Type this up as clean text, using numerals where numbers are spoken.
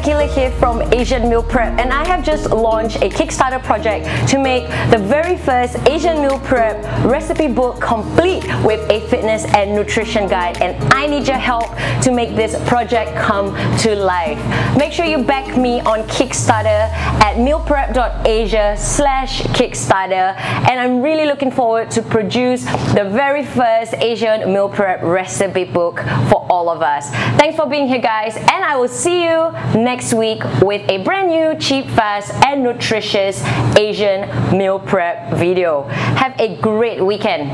Chilli here from Asian Meal Prep, and I have just launched a Kickstarter project to make the very first Asian Meal Prep recipe book complete with a fitness and nutrition guide, and I need your help to make this project come to life. Make sure you back me on Kickstarter at mealprep.asia/Kickstarter, and I'm really looking forward to produce the very first Asian Meal Prep recipe book for all of us. Thanks for being here, guys, and I will see you next week with a brand new cheap, fast and nutritious Asian Meal Prep video. Have a great weekend.